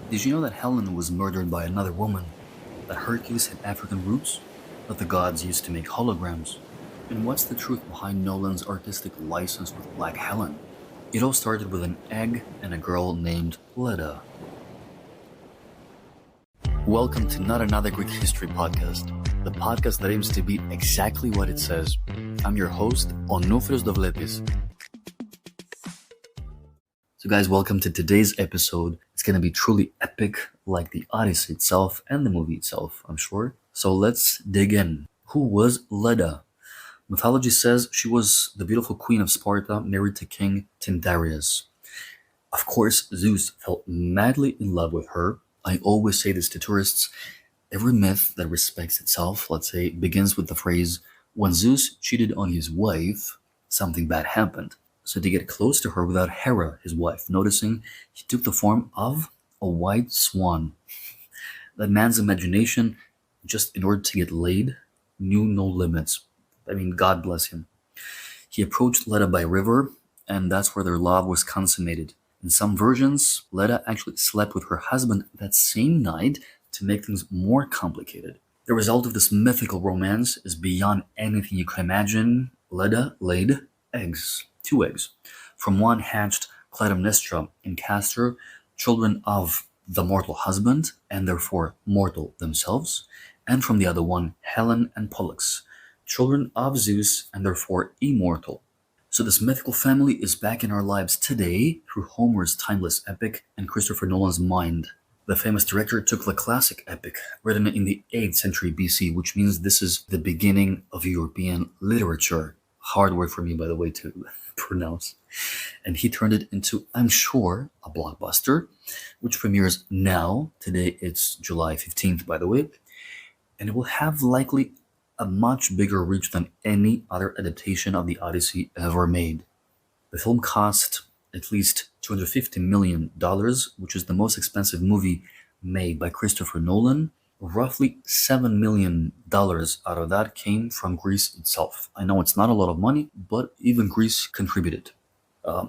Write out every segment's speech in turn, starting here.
Did you know that Helen was murdered by another woman? That Hercules had African roots? That the gods used to make holograms? And what's the truth behind Nolan's artistic license with Black Helen? It all started with an egg and a girl named Leda. Welcome to Not Another Greek History Podcast, the podcast that aims to be exactly what it says. I'm your host, Onofrios Dovlepis. So guys, welcome to today's episode. It's going to be truly epic, like the Odyssey itself and the movie itself, I'm sure. So let's dig in. Who was Leda? Mythology says she was the beautiful queen of Sparta, married to King Tyndareus. Of course, Zeus fell madly in love with her. I always say this to tourists. Every myth that respects itself, let's say, begins with the phrase, when Zeus cheated on his wife, something bad happened. So to get close to her without Hera, his wife, noticing, he took the form of a white swan. That man's imagination, just in order to get laid, knew no limits. I mean, God bless him. He approached Leda by river, and that's where their love was consummated. In some versions, Leda actually slept with her husband that same night to make things more complicated. The result of this mythical romance is beyond anything you can imagine. Leda laid eggs. 2 eggs. From one hatched Clytemnestra and Castor, children of the mortal husband, and therefore mortal themselves, and from the other one, Helen and Pollux, children of Zeus and therefore immortal. So this mythical family is back in our lives today through Homer's timeless epic and Christopher Nolan's mind. The famous director took the classic epic, written in the 8th century BC, which means this is the beginning of European literature. Hard word for me, by the way, to pronounce. And he turned it into, I'm sure, a blockbuster, which premieres now. Today it's July 15th, by the way. And it will have likely a much bigger reach than any other adaptation of the Odyssey ever made. The film cost at least $250 million, which is the most expensive movie made by Christopher Nolan. Roughly $7 million out of that came from Greece itself. I know it's not a lot of money, but even Greece contributed.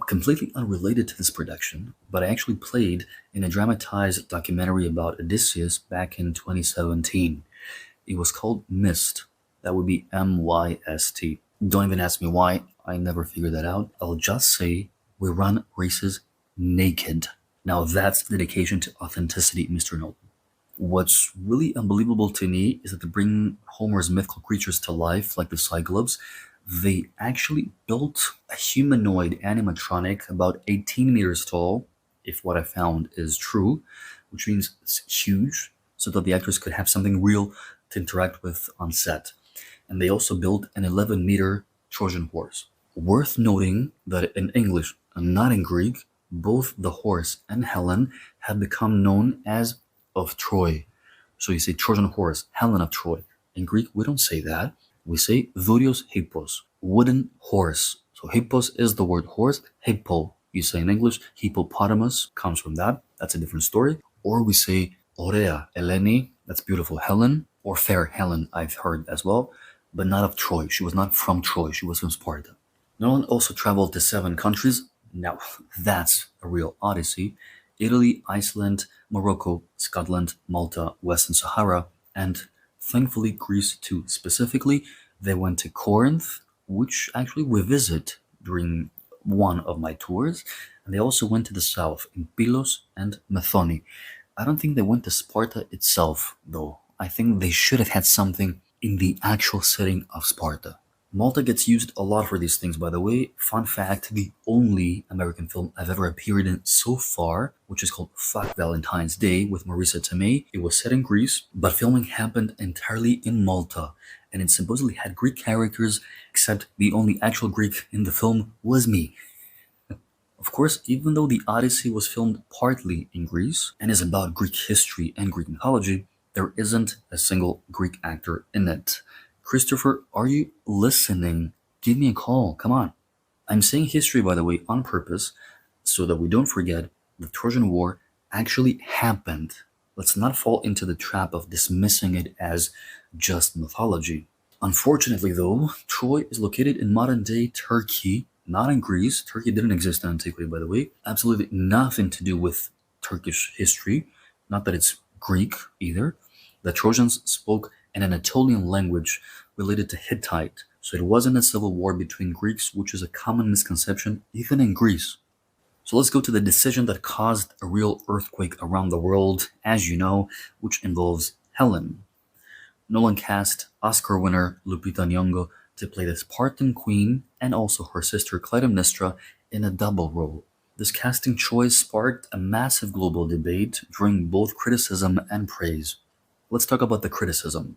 Completely unrelated to this production, but I actually played in a dramatized documentary about Odysseus back in 2017. It was called Myst. That would be MYST. Don't even ask me why. I never figured that out. I'll just say we run races naked. Now that's dedication to authenticity, Mr. Nolan. What's really unbelievable to me is that to bring Homer's mythical creatures to life, like the Cyclops, they actually built a humanoid animatronic about 18 meters tall, if what I found is true, which means it's huge, so that the actors could have something real to interact with on set. And they also built an 11-meter Trojan horse. Worth noting that in English and not in Greek, both the horse and Helen have become known as of Troy. So you say Trojan horse, Helen of Troy. In Greek, we don't say that. We say Durios hippos, wooden horse. So hippos is the word horse. Hippo, you say in English, hippopotamus comes from that. That's a different story. Or we say Orea Eleni, that's beautiful Helen, or fair Helen, I've heard as well, but not of Troy. She was not from Troy. She was from Sparta. Nolan also traveled to 7 countries. Now, that's a real Odyssey. Italy, Iceland, Morocco, Scotland, Malta, Western Sahara, and thankfully Greece too. Specifically, they went to Corinth, which actually we visit during one of my tours, and they also went to the south in Pylos and Methoni. I don't think they went to Sparta itself, though. I think they should have had something in the actual setting of Sparta. Malta gets used a lot for these things, by the way. Fun fact, the only American film I've ever appeared in so far, which is called Fuck Valentine's Day with Marisa Tomei. It was set in Greece, but filming happened entirely in Malta, and it supposedly had Greek characters, except the only actual Greek in the film was me. Of course, even though the Odyssey was filmed partly in Greece and is about Greek history and Greek mythology, there isn't a single Greek actor in it. Christopher, are you listening? Give me a call. Come on. I'm saying history, by the way, on purpose, so that we don't forget the Trojan War actually happened. Let's not fall into the trap of dismissing it as just mythology. Unfortunately, though, Troy is located in modern-day Turkey, not in Greece. Turkey didn't exist in antiquity, by the way. Absolutely nothing to do with Turkish history. Not that it's Greek either. The Trojans spoke an Anatolian language related to Hittite, so it wasn't a civil war between Greeks, which is a common misconception even in Greece. So let's go to the decision that caused a real earthquake around the world, as you know, which involves Helen. Nolan cast Oscar winner Lupita Nyong'o to play the Spartan queen and also her sister Clytemnestra in a double role. This casting choice sparked a massive global debate, drawing both criticism and praise. Let's talk about the criticism.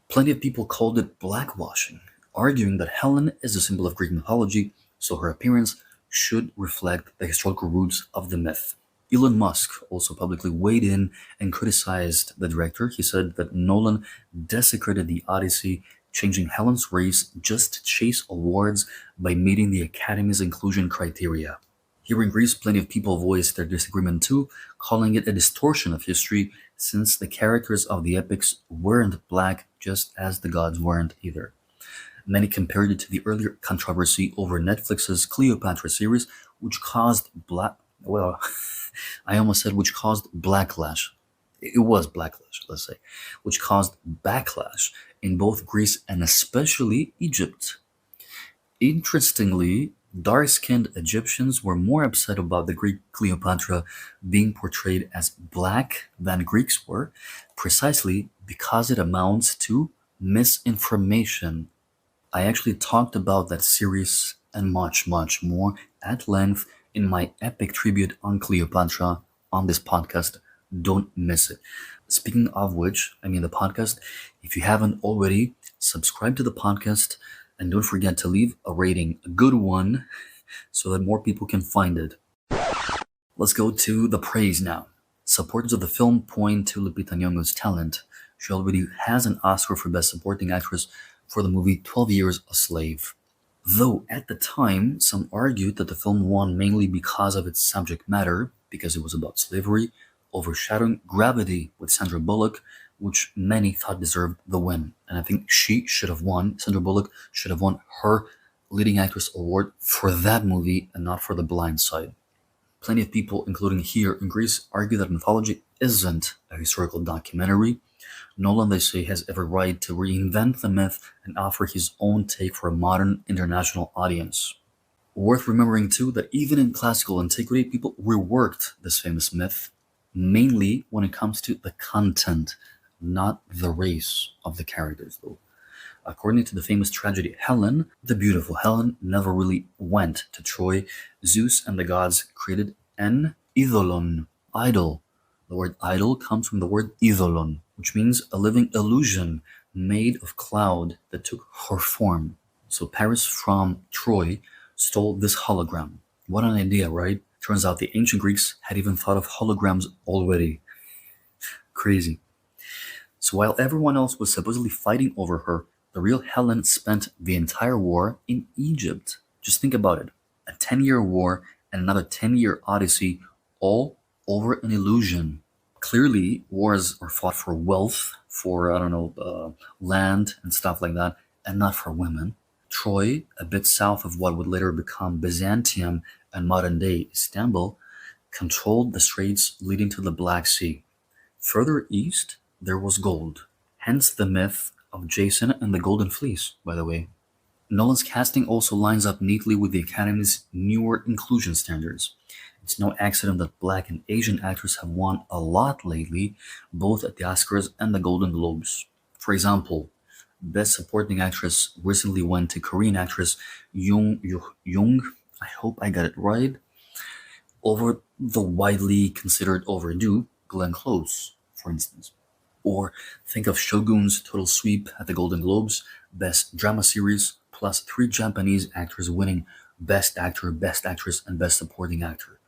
Plenty of people called it blackwashing, arguing that Helen is a symbol of Greek mythology, so her appearance should reflect the historical roots of the myth. Elon Musk also publicly weighed in and criticized the director. He said that Nolan desecrated the Odyssey, changing Helen's race just to chase awards by meeting the Academy's inclusion criteria. Here in Greece, plenty of people voiced their disagreement too, calling it a distortion of history since the characters of the epics weren't black, just as the gods weren't either. Many compared it to the earlier controversy over Netflix's Cleopatra series, which caused well, I almost said which caused backlash. It was backlash, let's say, which caused backlash in both Greece and especially Egypt. Interestingly, dark-skinned Egyptians were more upset about the Greek Cleopatra being portrayed as black than Greeks were, precisely because it amounts to misinformation. I actually talked about that series and much, much more at length in my epic tribute on Cleopatra on this podcast. Don't miss it. Speaking of which, the podcast, if you haven't already, subscribe to the podcast and don't forget to leave a rating, a good one, so that more people can find it. Let's go to the praise now. Supporters of the film point to Lupita Nyong'o's talent. She already has an Oscar for Best Supporting Actress for the movie 12 Years a Slave. Though at the time, some argued that the film won mainly because of its subject matter, because it was about slavery, overshadowing Gravity with Sandra Bullock, which many thought deserved the win. And I think she should have won. Sandra Bullock should have won her leading actress award for that movie and not for The Blind Side. Plenty of people, including here in Greece, argue that mythology isn't a historical documentary. Nolan, they say, has every right to reinvent the myth and offer his own take for a modern international audience. Worth remembering too that even in classical antiquity, people reworked this famous myth, mainly when it comes to the content, not the race of the characters though. According to the famous tragedy Helen, the beautiful Helen never really went to Troy. Zeus and the gods created an eidolon, idol. The word idol comes from the word eidolon, which means a living illusion made of cloud that took her form. So Paris from Troy stole this hologram. What an idea, right? Turns out the ancient Greeks had even thought of holograms already. Crazy. So while everyone else was supposedly fighting over her, the real Helen spent the entire war in Egypt. Just think about it. A 10-year war and another 10-year Odyssey, all over an illusion. Clearly, wars are fought for wealth, for, land and stuff like that, and not for women. Troy, a bit south of what would later become Byzantium and modern-day Istanbul, controlled the straits leading to the Black Sea. Further east, there was gold. Hence the myth of Jason and the Golden Fleece, by the way. Nolan's casting also lines up neatly with the Academy's newer inclusion standards. It's no accident that Black and Asian actors have won a lot lately, both at the Oscars and the Golden Globes. For example, Best Supporting Actress recently went to Korean actress Jung, I hope I got it right, over the widely considered overdue Glenn Close, for instance. Or think of Shogun's total sweep at the Golden Globes, Best Drama Series, plus 3 Japanese actors winning Best Actor, Best Actress, and Best Supporting Actor.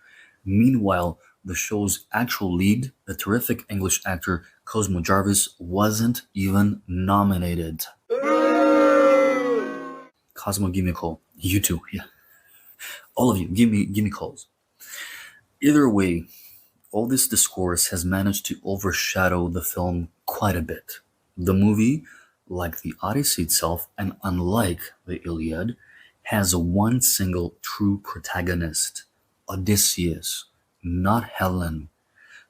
Meanwhile, the show's actual lead, the terrific English actor Cosmo Jarvis, wasn't even nominated. Cosmo, give me a call. You too, yeah. All of you, give me calls. Either way, all this discourse has managed to overshadow the film quite a bit. The movie, like the Odyssey itself, and unlike the Iliad, has one single true protagonist, Odysseus, not Helen.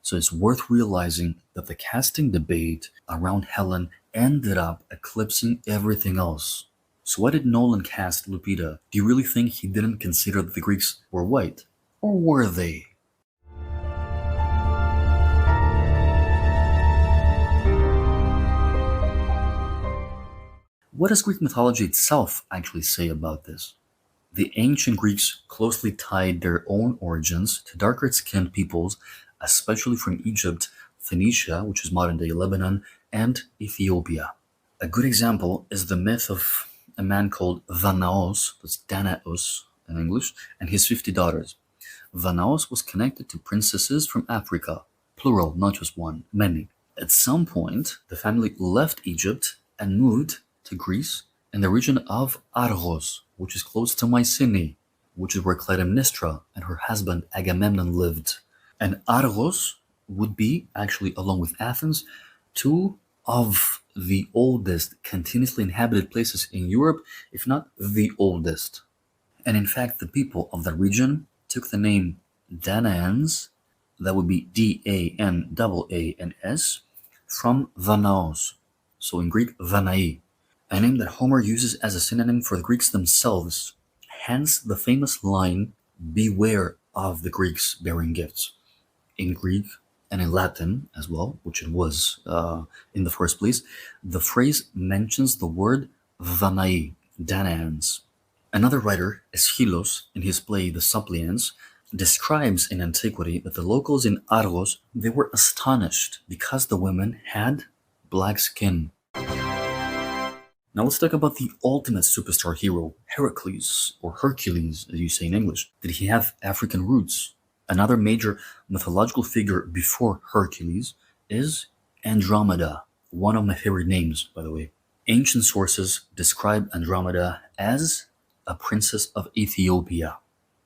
So it's worth realizing that the casting debate around Helen ended up eclipsing everything else. So why did Nolan cast Lupita? Do you really think he didn't consider that the Greeks were white? Or were they? What does Greek mythology itself actually say about this? The ancient Greeks closely tied their own origins to darker skinned peoples, especially from Egypt, Phoenicia, which is modern day Lebanon, and Ethiopia. A good example is the myth of a man called Danaos, that's Danaos in English, and his 50 daughters. Danaos was connected to princesses from Africa, plural, not just one, many. At some point, the family left Egypt and moved to Greece in the region of Argos, which is close to Mycenae, which is where Clytemnestra and her husband Agamemnon lived. And Argos would be, actually, along with Athens, two of the oldest continuously inhabited places in Europe, if not the oldest. And in fact, the people of that region took the name Danaans, that would be Danaans, from Danaos, so in Greek, Danae, a name that Homer uses as a synonym for the Greeks themselves. Hence the famous line, "Beware of the Greeks bearing gifts." In Greek and in Latin as well, which it was in the first place, the phrase mentions the word Danae, Danaans. Another writer, Aeschylus, in his play The Suppliants, describes in antiquity that the locals in Argos, they were astonished because the women had black skin. Now let's talk about the ultimate superstar hero, Heracles, or Hercules, as you say in English. Did he have African roots? Another major mythological figure before Hercules is Andromeda, one of my favorite names, by the way. Ancient sources describe Andromeda as a princess of Ethiopia.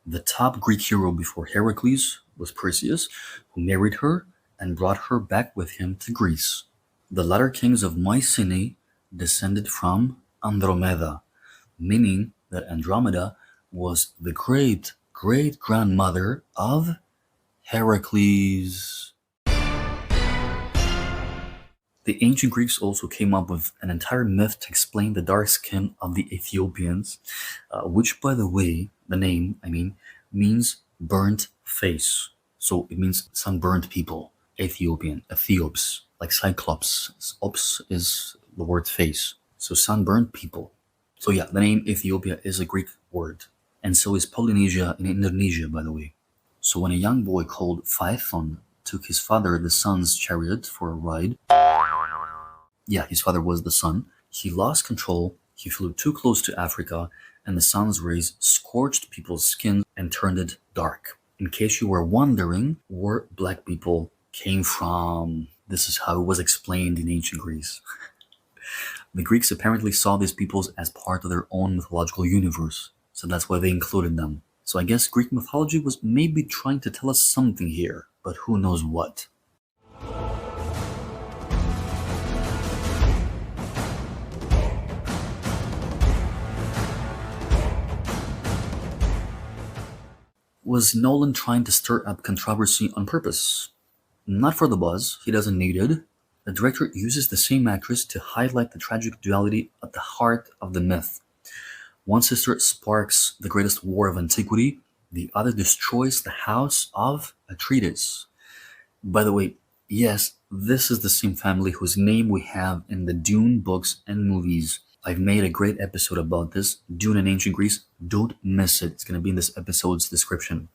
The top Greek hero before Heracles was Perseus, who married her and brought her back with him to Greece. The latter kings of Mycenae descended from Andromeda, meaning that Andromeda was the great-great-grandmother of Heracles. The ancient Greeks also came up with an entire myth to explain the dark skin of the Ethiopians, which, by the way, the name, means burnt face. So it means sunburned people. Ethiopian, Ethiops, like Cyclops. Ops is the word face. So sunburned people. So yeah, the name Ethiopia is a Greek word. And so is Polynesia in Indonesia, by the way. So when a young boy called Phaethon took his father, the sun's chariot, for a ride, yeah, his father was the sun, he lost control, he flew too close to Africa, and the sun's rays scorched people's skin and turned it dark. In case you were wondering where black people came from, this is how it was explained in ancient Greece. The Greeks apparently saw these peoples as part of their own mythological universe, so that's why they included them. So I guess Greek mythology was maybe trying to tell us something here, but who knows what. Was Nolan trying to stir up controversy on purpose? Not for the buzz, he doesn't need it. The director uses the same actress to highlight the tragic duality at the heart of the myth. One sister sparks the greatest war of antiquity, the other destroys the house of Atreides. By the way, yes, this is the same family whose name we have in the Dune books and movies. I've made a great episode about this, Dune in Ancient Greece. Don't miss it. It's going to be in this episode's description.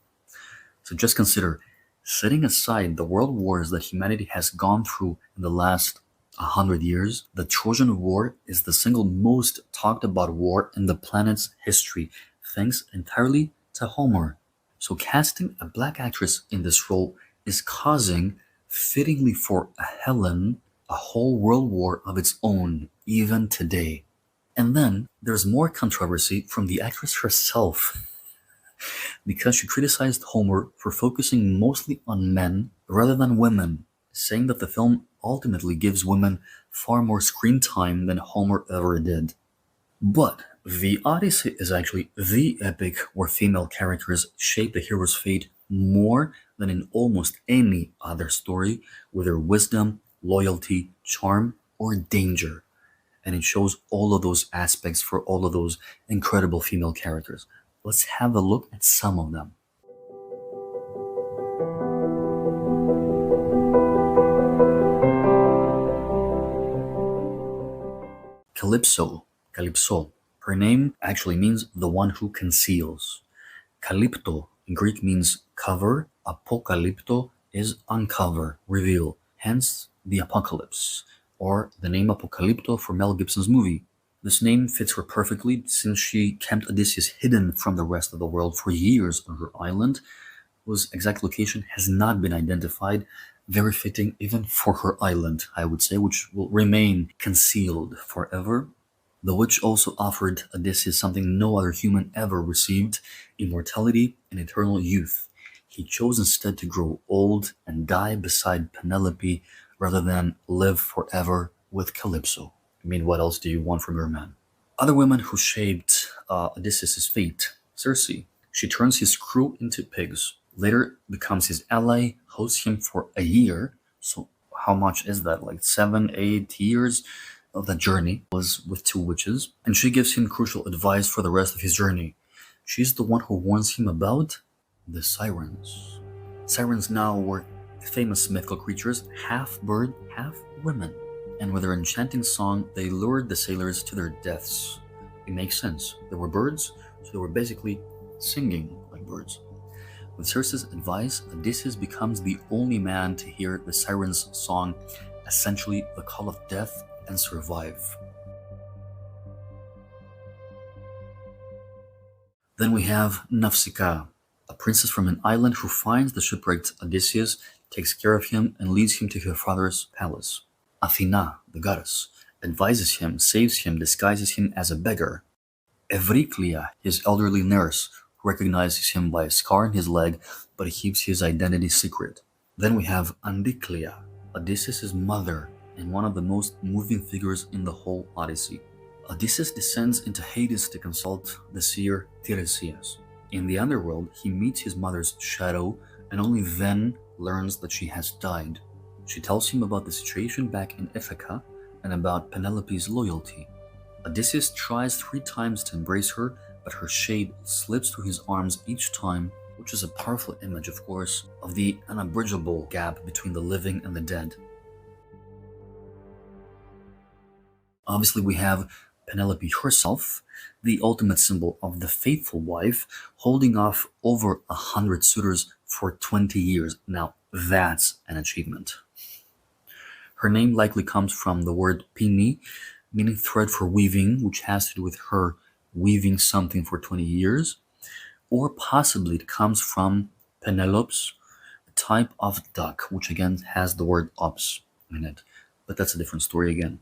So just consider, setting aside the world wars that humanity has gone through in the last 100 years, the Trojan War is the single most talked about war in the planet's history, thanks entirely to Homer. So casting a black actress in this role is causing, fittingly for a Helen, a whole world war of its own, even today. And then there's more controversy from the actress herself, because she criticized Homer for focusing mostly on men rather than women, saying that the film ultimately gives women far more screen time than Homer ever did. But the Odyssey is actually the epic where female characters shape the hero's fate more than in almost any other story, whether wisdom, loyalty, charm, or danger. And it shows all of those aspects for all of those incredible female characters. Let's have a look at some of them. Calypso, Calypso. Her name actually means the one who conceals. Calypto in Greek means cover. Apocalypto is uncover, reveal. Hence the apocalypse, or the name Apocalypto for Mel Gibson's movie. This name fits her perfectly since she kept Odysseus hidden from the rest of the world for years on her island, whose exact location has not been identified. Very fitting even for her island, I would say, which will remain concealed forever. The witch also offered Odysseus something no other human ever received: immortality and eternal youth. He chose instead to grow old and die beside Penelope rather than live forever with Calypso. I mean, what else do you want from your man? Other women who shaped Odysseus' fate: Circe. She turns his crew into pigs, later becomes his ally, hosts him for a year. So, how much is that? Like 7, 8 years of the journey was with two witches, and she gives him crucial advice for the rest of his journey. She's the one who warns him about the sirens. Sirens now were famous mythical creatures, half bird, half women, and with their enchanting song, they lured the sailors to their deaths. It makes sense. They were birds, so they were basically singing like birds. With Circe's advice, Odysseus becomes the only man to hear the sirens' song, essentially the call of death, and survive. Then we have Nausicaa, a princess from an island who finds the shipwrecked Odysseus, takes care of him, and leads him to her father's palace. Athena, the goddess, advises him, saves him, disguises him as a beggar. Euryclea, his elderly nurse, recognizes him by a scar in his leg, but keeps his identity secret. Then we have Andiclea, Odysseus' mother, and one of the most moving figures in the whole Odyssey. Odysseus descends into Hades to consult the seer Tiresias. In the underworld, he meets his mother's shadow and only then learns that she has died. She tells him about the situation back in Ithaca and about Penelope's loyalty. Odysseus tries 3 times to embrace her, but her shade slips through his arms each time, which is a powerful image, of course, of the unbridgeable gap between the living and the dead. Obviously, we have Penelope herself, the ultimate symbol of the faithful wife, holding off over 100 suitors for 20 years. Now, that's an achievement. Her name likely comes from the word pini, meaning thread for weaving, which has to do with her weaving something for 20 years. Or possibly it comes from Penelopes, a type of duck, which again has the word ops in it. But that's a different story again.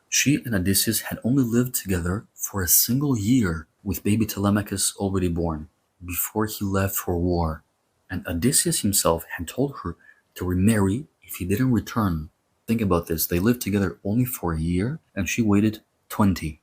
She and Odysseus had only lived together for a single year, with baby Telemachus already born, before he left for war. And Odysseus himself had told her to remarry if he didn't return. Think about this, they lived together only for a year, and she waited 20.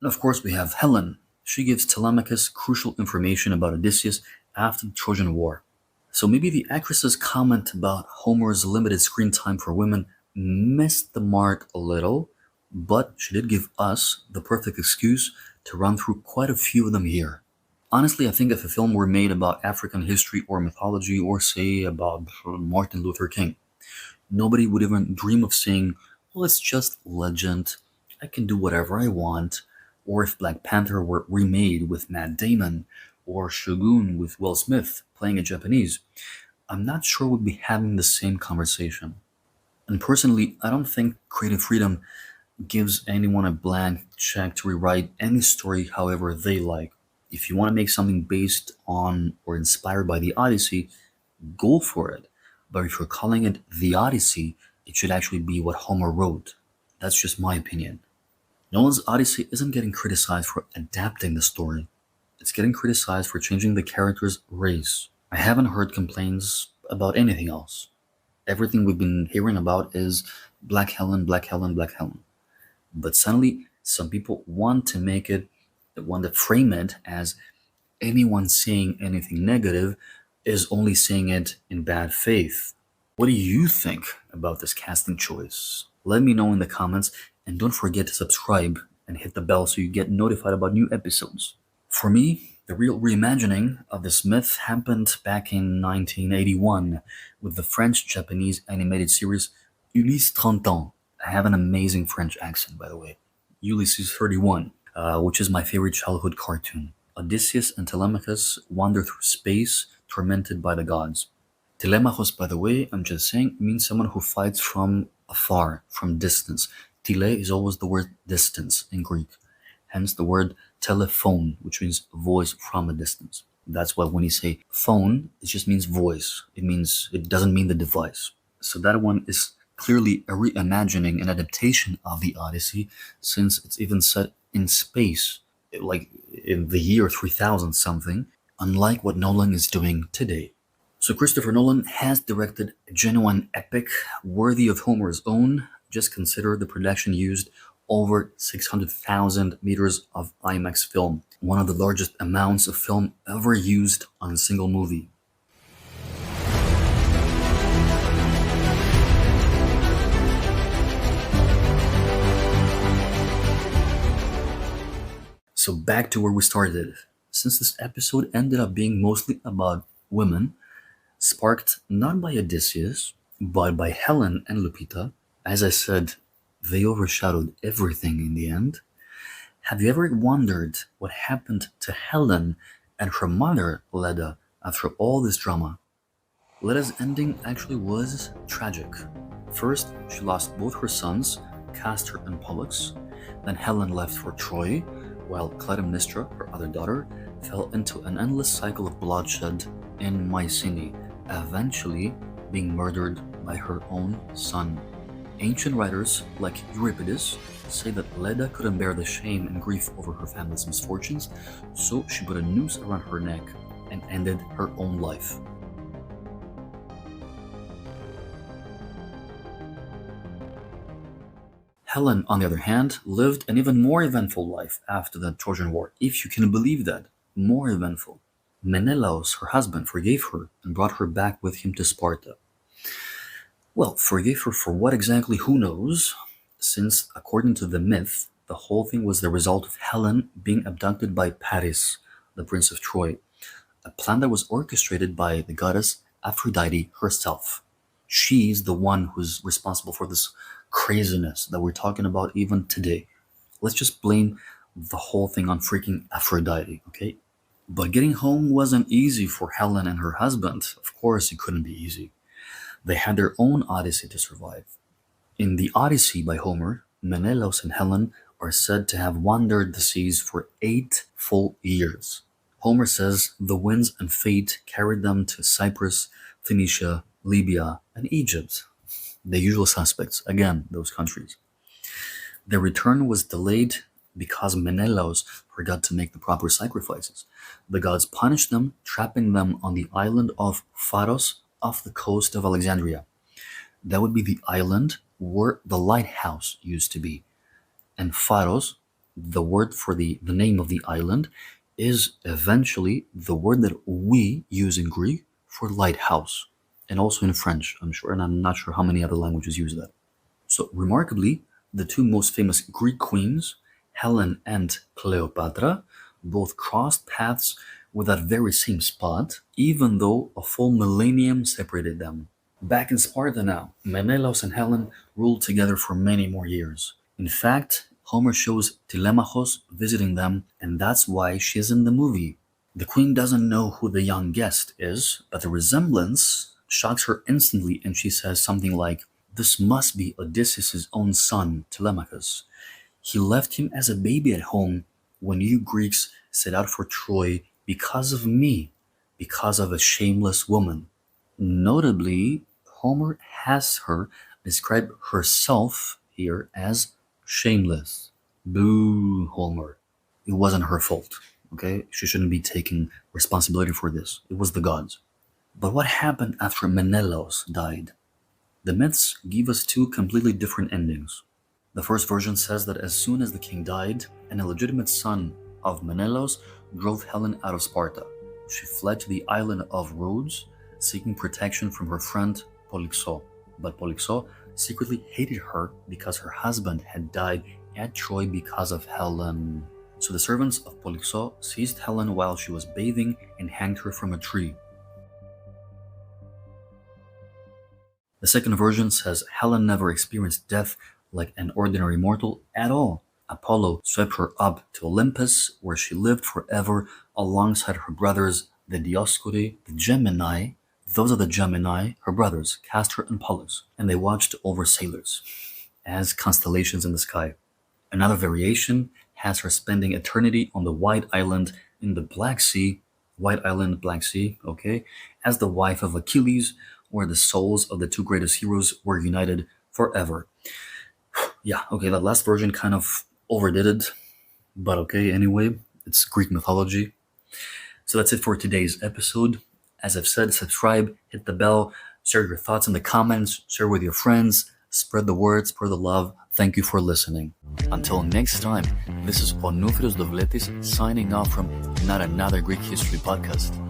And of course we have Helen. She gives Telemachus crucial information about Odysseus after the Trojan War. So maybe the actress's comment about Homer's limited screen time for women missed the mark a little, but she did give us the perfect excuse to run through quite a few of them here. Honestly, I think if a film were made about African history or mythology, or say about Martin Luther King, nobody would even dream of saying, well, it's just legend, I can do whatever I want. Or if Black Panther were remade with Matt Damon, or Shogun with Will Smith playing a Japanese, I'm not sure we'd be having the same conversation. And personally, I don't think creative freedom gives anyone a blank check to rewrite any story however they like. If you want to make something based on or inspired by the Odyssey, go for it. But if you're calling it the Odyssey, it should actually be what Homer wrote. That's just my opinion. Nolan's Odyssey isn't getting criticized for adapting the story. It's getting criticized for changing the character's race. I haven't heard complaints about anything else. Everything we've been hearing about is Black Helen, Black Helen, Black Helen. But suddenly, some people want to frame it as anyone saying anything negative is only saying it in bad faith. What do you think about this casting choice? Let me know in the comments, and don't forget to subscribe and hit the bell so you get notified about new episodes. For me, the real reimagining of this myth happened back in 1981 with the French-Japanese animated series Ulysse 30 ans. I have an amazing French accent, by the way. Ulysses 31, which is my favorite childhood cartoon. Odysseus and Telemachus wander through space, tormented by the gods. Telemachus, by the way, I'm just saying, means someone who fights from afar, from distance. Tele is always the word distance in Greek. Hence the word telephone, which means voice from a distance. That's why when you say phone, it just means voice. It doesn't mean the device. So that one is clearly a reimagining and adaptation of the Odyssey, since it's even set in space, like in the year 3000 something, unlike what Nolan is doing today. So Christopher Nolan has directed a genuine epic worthy of Homer's own. Just consider the production used over 600,000 meters of IMAX film, one of the largest amounts of film ever used on a single movie. So back to where we started. Since this episode ended up being mostly about women, sparked not by Odysseus, but by Helen and Lupita, as I said, they overshadowed everything in the end. Have you ever wondered what happened to Helen and her mother, Leda, after all this drama? Leda's ending actually was tragic. First, she lost both her sons, Castor and Pollux. Then Helen left for Troy, while Clytemnestra, her other daughter, fell into an endless cycle of bloodshed in Mycenae, eventually being murdered by her own son. Ancient writers like Euripides say that Leda couldn't bear the shame and grief over her family's misfortunes, so she put a noose around her neck and ended her own life. Helen, on the other hand, lived an even more eventful life after the Trojan War, if you can believe that. More eventful. Menelaus, her husband, forgave her and brought her back with him to Sparta. Well, forgave her for what exactly, who knows, since, according to the myth, the whole thing was the result of Helen being abducted by Paris, the prince of Troy, a plan that was orchestrated by the goddess Aphrodite herself. She's the one who's responsible for this craziness that we're talking about even today. Let's just blame the whole thing on freaking Aphrodite, okay? But getting home wasn't easy for Helen and her husband. Of course, it couldn't be easy. They had their own Odyssey to survive. In the Odyssey by Homer, Menelaus and Helen are said to have wandered the seas for 8 full years. Homer says the winds and fate carried them to Cyprus, Phoenicia, Libya, and Egypt. The usual suspects, again, those countries. Their return was delayed because Menelaus forgot to make the proper sacrifices. The gods punished them, trapping them on the island of Pharos off the coast of Alexandria. That would be the island where the lighthouse used to be. And Pharos, the word for the name of the island, is eventually the word that we use in Greek for lighthouse, and also in French, I'm sure, and I'm not sure how many other languages use that. So, remarkably, the two most famous Greek queens, Helen and Cleopatra, both crossed paths with that very same spot, even though a full millennium separated them. Back in Sparta now, Menelaus and Helen ruled together for many more years. In fact, Homer shows Telemachus visiting them, and that's why she's in the movie. The queen doesn't know who the young guest is, but the resemblance shocks her instantly, and she says something like, "This must be Odysseus' own son, Telemachus. He left him as a baby at home when you Greeks set out for Troy because of me, because of a shameless woman." Notably, Homer has her describe herself here as shameless. Boo, Homer. It wasn't her fault, okay? She shouldn't be taking responsibility for this. It was the gods. But what happened after Menelaus died? The myths give us two completely different endings. The first version says that as soon as the king died, an illegitimate son of Menelaus drove Helen out of Sparta. She fled to the island of Rhodes, seeking protection from her friend Polyxo. But Polyxo secretly hated her because her husband had died at Troy because of Helen. So the servants of Polyxo seized Helen while she was bathing and hanged her from a tree. The second version says Helen never experienced death like an ordinary mortal at all. Apollo swept her up to Olympus, where she lived forever alongside her brothers, the Dioscuri, the Gemini. Those are the Gemini, her brothers, Castor and Pollux, and they watched over sailors as constellations in the sky. Another variation has her spending eternity on the White Island in the Black Sea, White Island, Black Sea, okay, as the wife of Achilles, where the souls of the two greatest heroes were united forever. Yeah, okay, that last version kind of overdid it, but okay, anyway, it's Greek mythology. So that's it for today's episode. As I've said, subscribe, hit the bell, share your thoughts in the comments, share with your friends, spread the word, spread the love. Thank you for listening. Until next time, this is Onoufiros Dovletis signing off from Not Another Greek History Podcast.